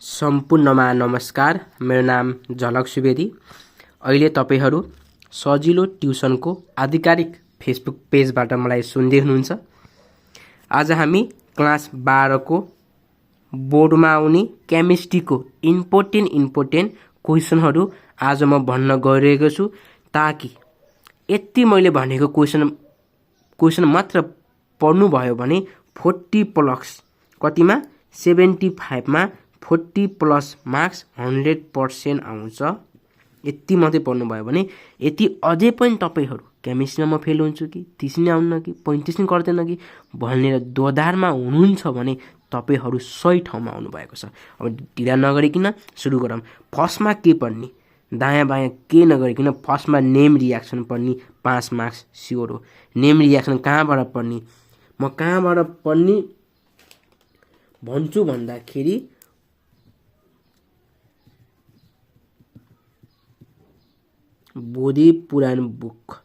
सम्पूर्णमा नमस्कार। मेरो नाम झलक सुवेदी। अहिले तपाईहरू सजिलो ट्युसनको आधिकारिक फेसबुक पेजबाट मलाई सुन्दै हुनुहुन्छ। आज हामी क्लास 12 को बोर्डमा आउने केमिस्ट्रीको इम्पोर्टेन्ट क्वेसनहरू आज म भन्न गइरहेको छु, ताकि यति मैले भनेको क्वेसन मात्र पढ्नु भयो भने 40 प्लस कतिमा 75 मा 40 प्लस मार्क्स 100% आउँछ। यति मात्रै पढ्नु भयो भने यति अझै पनि तपाईहरू केमिस्ट्रीमा म फेल हुन्छु कि 30 नै आउन्न कि 35 नै गर्दैन कि भनेर दोधारमा हुनुहुन्छ भने तपाईहरू सही ठाउँमा आउनु भएको छ। अब ढिला नगरिकन सुरु गरौँ। फर्स्टमा के पढ्ने, दायाँ बायाँ के नगरिकन फर्स्टमा नेम रियाक्सन पढ्ने। 5 मार्क्स स्योर हो। नेम रियाक्सन कहाँबाट पढ्ने, म कहाँबाट पढ्ने भन्छु भन्दाखेरि बोधि पुराण बुक।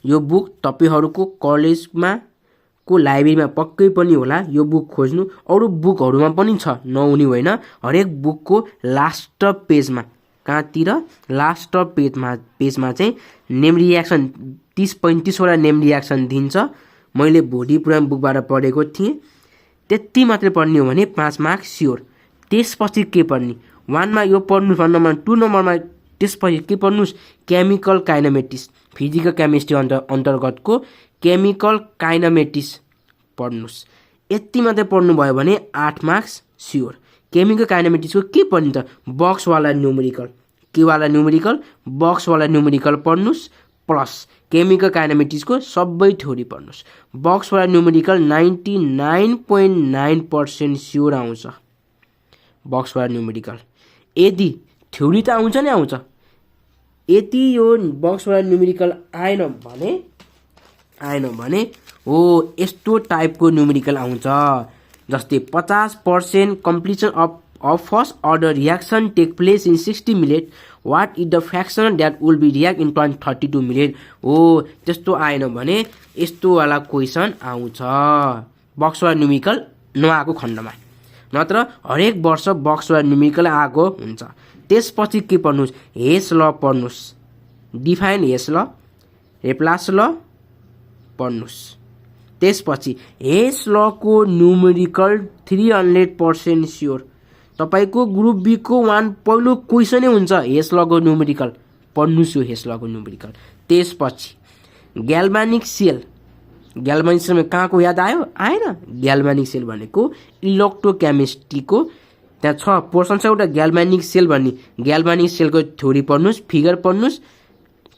यो बुक तपाईहरूको कलेजमा को लाइब्रेरीमा पक्कै पनि होला। यो बुक खोज्नु, अरू बुकहरूमा पनि छ, नहुने होइन। हरेक बुकको लास्ट पेजमा, कहाँतिर लास्ट पेजमा चाहिँ नेम रियाक्सन 30-35 वटा नेम रियाक्सन दिन्छ। मैले बोधि पुराण बुकबाट पढेको थिएँ। त्यति मात्रै पढ्ने हो भने 5 मार्क्स स्योर। त्यसपछि के पढ्ने, 1 मा यो पढ्नु, 1 नम्बर 2 नम्बरमा त्यसपछि के पढ्नुस्, केमिकल काइनेमेटिक्स, फिजिकल केमिस्ट्री अन्तर्गतको केमिकल काइनेमेटिक्स पढ्नुस्। यति मात्रै पढ्नु भयो भने 8 मार्क्स स्योर। केमिकल काइनेमेटिक्सको के पढ्ने त, बक्सवाला न्युमेरिकल, केवाला न्युमेरिकल, बक्सवाला न्युमेरिकल पढ्नुस्, प्लस केमिकल काइनेमेटिक्सको सबै थ्योरी पढ्नुस्। बक्सवाला न्युमेरिकल 99.9% स्योर आउँछ बक्सवाला न्युमेरिकल। यदि थ्योरी त आउँछ नै आउँछ, यदि यो बक्सवाला न्युमेरिकल आएन भने हो यस्तो टाइपको न्युमेरिकल आउँछ, जस्तै 50% completion of first order reaction take place in 60 minute, what is the fraction that will be react in 32 minute. हो त्यस्तो आएन भने यस्तो वाला क्वेसन आउँछ बक्सवाला न्युमेरिकल नआएको खण्डमा। नत्र हरेक वर्ष बक्सवाला न्युमेरिकल आएको हुन्छ। त्यसपछि के पढ्नुस्, हेस ल पढ्नुस्, डिफाइन हेस ल, लेप्लास ल पढ्नुस्। त्यसपछि हेस ल को न्युमेरिकल 300% स्योर। तपाईको ग्रुप बी को 1 पहिलो क्वेसनै हुन्छ हेस ल को न्युमेरिकल, पढ्नुस् यो हेस ल को न्युमेरिकल। त्यसपछि ग्याल्भानिक सेल, ग्याल्भानिक सेल कहाँको याद आयो, आएन? ग्याल्भानिक सेल भनेको इलेक्ट्रोकेमिस्ट्रीको त्यहाँ छ पोर्सन छ एउटा ग्याल्भानिक सेल भन्ने। ग्याल्भानिक सेलको थ्योरी पढ्नुस्, फिगर पढ्नुस्।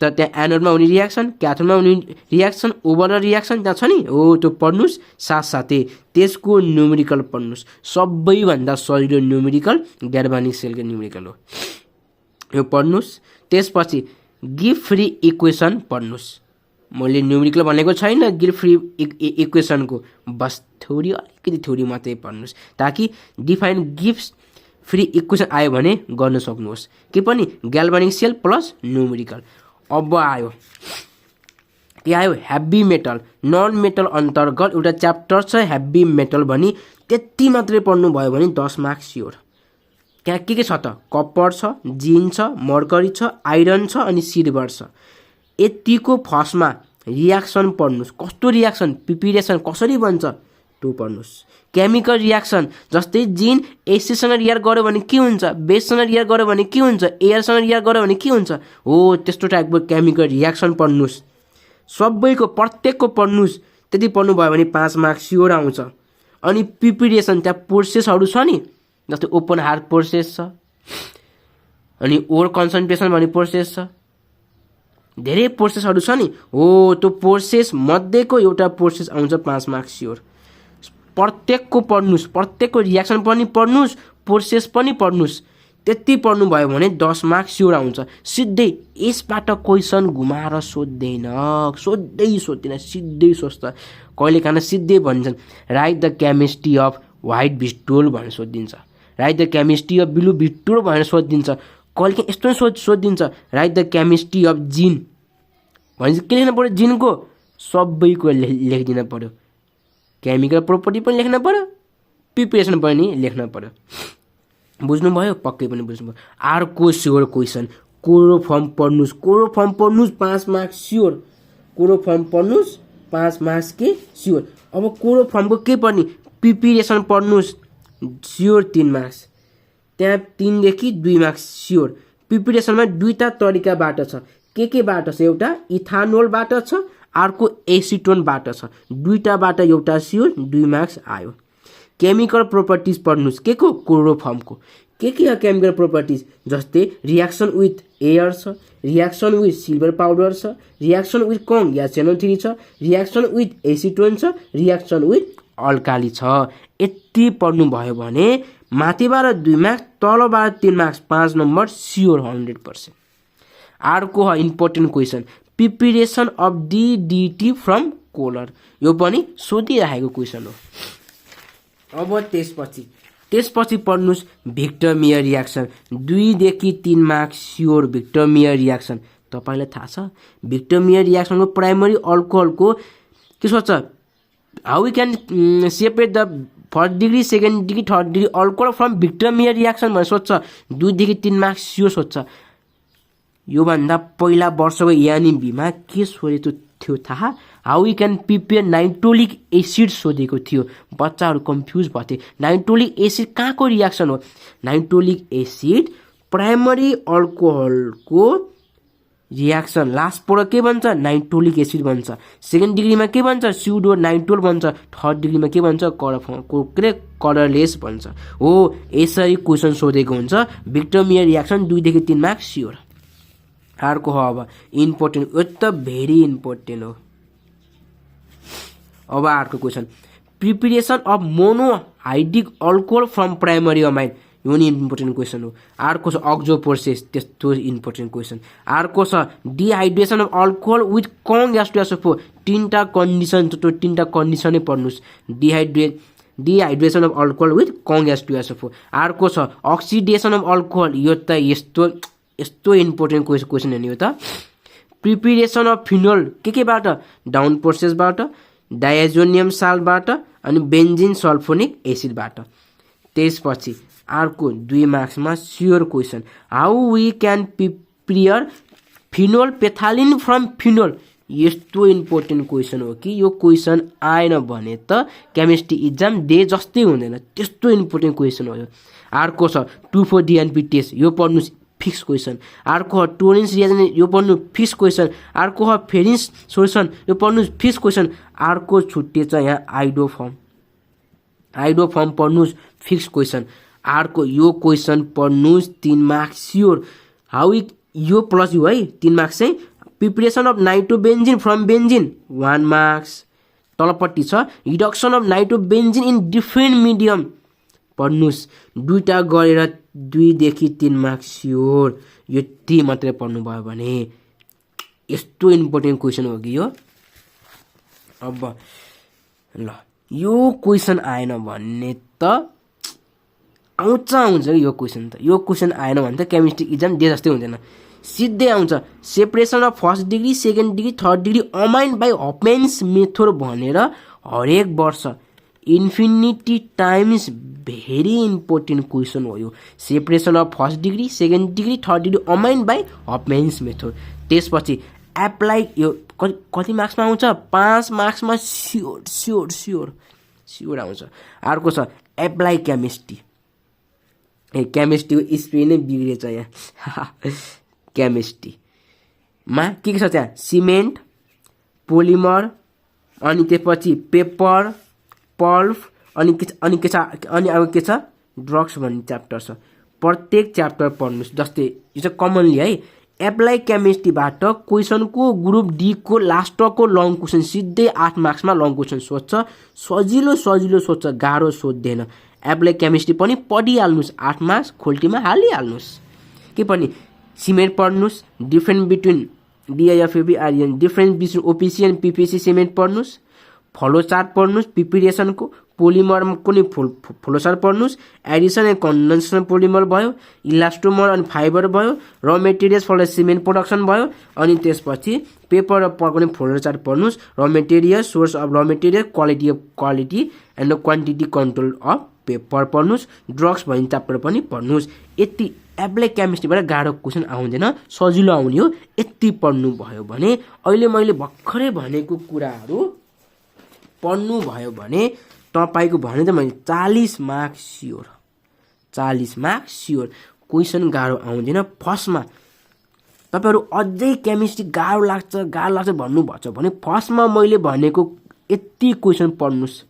त त्यहाँ एनोडमा हुने रियाक्सन, क्याथोडमा हुने रियाक्सन, ओभरअल रियाक्सन त्यहाँ छ नि, हो त्यो पढ्नुस्। साथसाथै त्यसको न्युमेरिकल पढ्नुस्। सबैभन्दा सजिलो न्युमेरिकल ग्याल्भानिक सेलको न्युमेरिकल हो, यो पढ्नुस्। त्यसपछि गिभ फ्री इक्वेसन पढ्नुस्। मैले न्युमेरिकल भनेको छैन गिभ फ्री इक्वेसनको, बस थ्योरी, अलिकति थ्योरी मात्रै पढ्नुस्, ताकि डिफाइन गिभ्स फ्री इक्वेसन आयो भने गर्न सक्नुहोस्। के पनि ग्याल्भानिक सेल प्लस न्युमेरिकल। अब आयो के आयो, हेभी मेटल, नन मेटल अन्तर्गत एउटा च्याप्टर छ हेभी मेटल भनी। त्यति मात्रै पढ्नु भयो भने 10 मार्क्स स्योर। त्यहाँ के छ त, कपर छ, जिन छ, मर्करी छ, आइरन छ अनि सिल्भर छ। यतिको फर्स्टमा रियाक्सन पढ्नुस्। कस्तो रियाक्सन, पिपी रियाक्सन कसरी बन्छ त्यो पढ्नुस्। केमिकल रियाक्सन जस्तै जिन एसिडसँग रियाक्ट गर्यो भने के हुन्छ, बेससँग रियाक्ट गर्यो भने के हुन्छ, एयरसँग रियाक्ट गर्यो भने के हुन्छ, हो त्यस्तो टाइपको केमिकल रियाक्सन पढ्नुस्। सबैको प्रत्येकको पढ्नुस्। त्यति पढ्नु भयो भने 5 मार्क्स स्योर आउँछ। अनि पिपी रियाक्सन त्यहाँ प्रोसेसहरू छ नि, जस्तै ओपन हार्ट प्रोसेस छ, अनि ओर कन्सन्ट्रेसन भन्ने प्रोसेस छ, धेरै प्रोसेसहरू छ नि, हो त्यो प्रोसेस मध्येको एउटा प्रोसेस आउँछ 5 मार्क्स स्योर। प्रत्येकको पढ्नुस्, प्रत्येकको रियाक्सन पनि पढ्नुस्, प्रोसेस पनि पढ्नुस्। त्यति पढ्नु भयो भने 10 मार्क्स स्योर आउँछ। सिधै यसबाट क्वेसन घुमाएर सोध्दैन, सिधै सोच्छ। कहिलेकाहीँ सिधै भन्छन् write the chemistry of white vitriol भनेर सोधिदिन्छ, write the chemistry of blue vitriol भनेर सोधिदिन्छ। कहिलेकाहीँ यस्तो नै सोधिदिन्छ write the chemistry of zinc भनेपछि के लेख्नु पऱ्यो, जिनको सबैको लेखिदिनु पऱ्यो। केमिकल प्रोपर्टी पनि लेख्न पऱ्यो, प्रिपरेसन पनि लेख्न पऱ्यो। बुझ्नुभयो पक्कै पनि बुझ्नुभयो अर्को स्योर क्वेसन कोरो फर्म पढ्नुस् 5 मार्क्स स्योर कोरो फर्म पढ्नुस् 5 मार्क्स के स्योर अब कोरो फर्मको के पढ्ने प्रिपरेसन पढ्नुस् स्योर 3 मार्क्स त्यहाँ 3 देखि 2 मार्क्स स्योर प्रिपरेसनमा दुईटा तरिकाबाट छ के बाट छ एउटा इथानोलबाट छ अर्को एसिटोनबाट छ दुईटाबाट एउटा स्योर 2 मार्क्स आयो केमिकल प्रोपर्टिज पढ्नुस् के को क्लोरोफर्मको के केमिकल प्रोपर्टिज जस्तै रियाक्सन विथ एयर छ रियाक्सन विथ सिल्भर पाउडर छ रियाक्सन विथ कङ HNO3 छ रियाक्सन विथ एसिटोन छ रियाक्सन विथ अल्काली छ यति पढ्नु भयो भने माथिबाट 2 मार्क्स तलबाट 3 मार्क्स 5 नम्बर स्योर 100%। अर्को हो important question preparation of DDT from chloral यो पनि सोधिरहेको क्वेसन हो। अब त्यसपछि पढ्नुस् भिक्टर मेयर रियाक्सन 2 देखि 3 marks sure Victor Meyer reaction तपाईलाई थाहा छ भिक्टर मेयर रियाक्सनको प्राइमरी अल्कोहलको के सोध्छ how we can separate the first degree second degree third degree alcohol from Victor Meyer reaction भनेर सोध्छ 2 देखि 3 मार्क्स स्योर सोध्छ योभन्दा पहिला वर्षको यानिबीमा के सोधेको थियो थाहा how we can prepare nitrolic acid सोधेको थियो बच्चाहरू कन्फ्युज भथे नाइट्रोलिक एसिड कहाँको रियाक्सन हो नाइट्रोलिक एसिड प्राइमरी अल्कोहलको रियाक्सन लास्टबाट के भन्छ नाइट्रोलिक एसिड भन्छ सेकेन्ड डिग्रीमा के भन्छ स्युडो नाइट्रोल भन्छ थर्ड डिग्रीमा के भन्छ कलरलेस भन्छ हो यसरी क्वेसन सोधेको हुन्छ भिक्टर मेयर रियाक्सन 2 देखि 3 मार्क्स स्योर। अर्को हो अब इम्पोर्टेन्ट यो त भेरी इम्पोर्टेन्ट हो। अब अर्को question preparation of monohydric alcohol from primary amine यो नि इम्पोर्टेन्ट क्वेसन हो। अर्को छ अक्जो प्रोसेस त्यस्तो इम्पोर्टेन्ट क्वेसन। अर्को छ dehydration of alcohol with conc H two S O 3टा कन्डिसन त्यो 3टा कन्डिसनै पढ्नुस् dehydration of alcohol with conc H two S O. अर्को छ अक्सिडेसन अफ अल्कोहल यो त यस्तो इम्पोर्टेन्ट क्वेसन हो नि यो त प्रिपरेसन अफ फिनोल केबाट डाउन प्रोसेसबाट डायजोनियम साल्टबाट अनि बेन्जिन सल्फोनिक एसिडबाट। त्यसपछि अर्को 2 मार्क्समा sure question how we can prepare phenol phthalein from phenol यस्तो इम्पोर्टेन्ट क्वेसन हो कि यो क्वेसन आएन भने त केमिस्ट्री इक्जाम दे जस्तै हुँदैन त्यस्तो इम्पोर्टेन्ट क्वेसन हो यो। अर्को छ 2,4-DNP टेस्ट यो पढ्नुस् फिक्स क्वेसन। अर्को हो टोरेन्स रिएजेन्ट यो पढ्नु फिक्स क्वेसन। अर्को हो फेरिन्स सोल्युसन यो पढ्नु फिक्स क्वेसन। अर्को छुट्टे छ यहाँ आइडो फर्म पढ्नुस् फिक्स क्वेसन। अर्को यो क्वेसन पढ्नुस् 3 मार्क्स स्योर हाउ यो प्लस यो है 3 मार्क्स चाहिँ preparation of nitrobenzene from benzene 1 marks. तलपट्टि छ reduction of nitrobenzene in different medium पढ्नुस् 2टा गरेर 2 देखि 3 मार्क्स स्योर यति मात्रै पढ्नु भयो भने यस्तो इम्पोर्टेन्ट क्वेसन हो कि यो। अब ल यो क्वेसन आएन भने त आउँछ यो क्वेसन त यो क्वेसन आएन भने त केमिस्ट्री इक्जाम दे जस्तै हुँदैन सिधै आउँछ separation of first degree second degree third degree amine by Hofmann's method भनेर हरेक वर्ष infinity times very important question हो यो separation of first degree second degree third degree amine by Hofmann's method. त्यसपछि एप्लाई यो कति मार्क्समा आउँछ 5 मार्क्समा स्योर आउँछ। अर्को छ एप्लाई केमिस्ट्री केमिस्ट्रीको स्पेलिङ नै बिग्रेछ यहाँ केमिस्ट्रीमा के छ त्यहाँ सिमेन्ट पोलिमर अनि त्यसपछि पेपर पल्प अनि अब के छ ड्रग्स भन्ने च्याप्टर छ प्रत्येक च्याप्टर पढ्नुस् जस्तै यो चाहिँ कमनली है एप्लाई केमिस्ट्रीबाट क्वेसनको ग्रुप डी को लास्टको लङ क्वेसन सिधै 8 मार्क्समा लङ क्वेसन सोध्छ सजिलो सोध्छ गाह्रो सोध्दैन। एप्लाई केमिस्ट्री पनि पढिहाल्नुस् 8 मार्क्स खोल्टीमा हालिहाल्नुस्। के पनि सिमेन्ट पढ्नुस् डिफरेन्स बिट्विन डिआइएफएबी आरएन difference between OPC and PPC cement पढ्नुस् फ्लो चार्ट पढ्नुस् प्रिपरेसनको पोलिमरको नि फ्लो चार्ट पढ्नुस् एडिसन एन्ड कन्डेन्सेसन पोलिमर भयो इलास्टोमर अनि फाइबर भयो र मेटेरियल्स फर सिमेन्ट प्रोडक्सन भयो अनि त्यसपछि पेपर र पल्पको नि फ्लो चार्ट पढ्नुस् र मेटेरियल सोर्स अफ र material quality and quantity control of paper पढ्नुस्, ड्रग्स भन्ने च्याप्टर पनि पढ्नुस्। यति एप्लाई केमिस्ट्रीबाट गाह्रो क्वेसन आउँदैन, सजिलो आउने हो। यति पढ्नु भयो भने अहिले मैले भर्खरै भनेको कुराहरू पढ्नु भयो भने तपाईको भने त मैले 40 marks sure, 40 marks sure. Question गाह्रो आउँदैन। फर्स्टमा तपाईहरु अझै केमिस्ट्री गाह्रो लाग्छ भन्नुभएको छ भने फर्स्टमा मैले भनेको यति क्वेसन पढ्नुस्,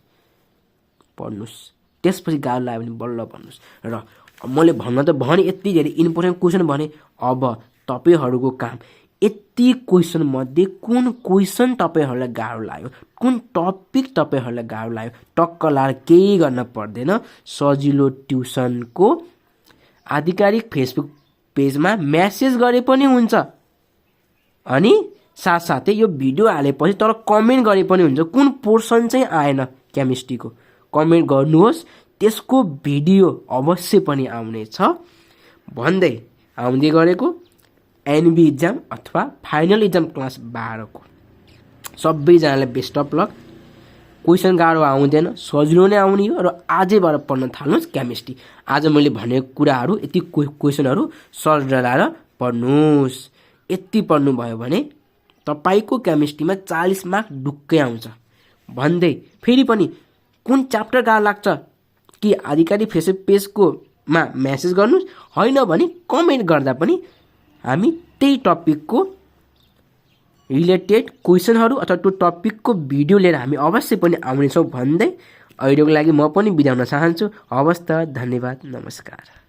त्यसपछि गाह्रो लाग्यो भने बल्ल भन्नुस्। र मैले भन्न त भने यति धेरै इम्पोर्टेन्ट क्वेसन भने, अब तपाईहरुको काम यति क्वेसन मध्ये कुन क्वेसन तपाईहरुलाई गाह्रो लाग्यो, कुन टपिक तपाईहरुलाई गाह्रो लाग्यो, टक्क लाएर केही गर्न पर्दैन। सजिलो ट्युसनको आधिकारिक फेसबुक पेजमा मेसेज गरे पनि हुन्छ, अनि साथसाथै यो भिडियो हालेपछि तर कमेन्ट गरे पनि हुन्छ। कुन पोर्सन चाहिँ आएन केमिस्ट्रीको कमेन्ट गर्नुहोस्, त्यसको भिडियो अवश्य पनि आउनेछ भन्दै आउँदै गरेको एनबी इक्जाम अथवा फाइनल इक्जाम क्लास 12 को सबैजनालाई बेस्ट अफ लक। क्वेसन गाह्रो आउँदैन, सजिलो नै आउने हो। र आजैबाट पढ्न थाल्नुहोस् केमिस्ट्री। आज मैले भनेको कुराहरू यति क्वेसनहरू सर्च डराएर पढ्नुहोस्। यति पढ्नु भयो भने तपाईको केमिस्ट्रीमा 40 मार्क ढुक्कै आउँछ भन्दै फेरि पनि कुन च्याप्टर गाह्रो लाग्छ कि आधिकारिक फेसबुक पेजको मा मेसेज गर्नुहोस्, होइन भने कमेन्ट गर्दा पनि हामी त्यही टपिकको रिलेटेड क्वेसनहरू अथवा त्यो टपिकको भिडियो लिएर हामी अवश्य पनि आउनेछौँ भन्दै अहिलेको लागि म पनि बिदा हुन चाहन्छु। हवस् त, धन्यवाद, नमस्कार।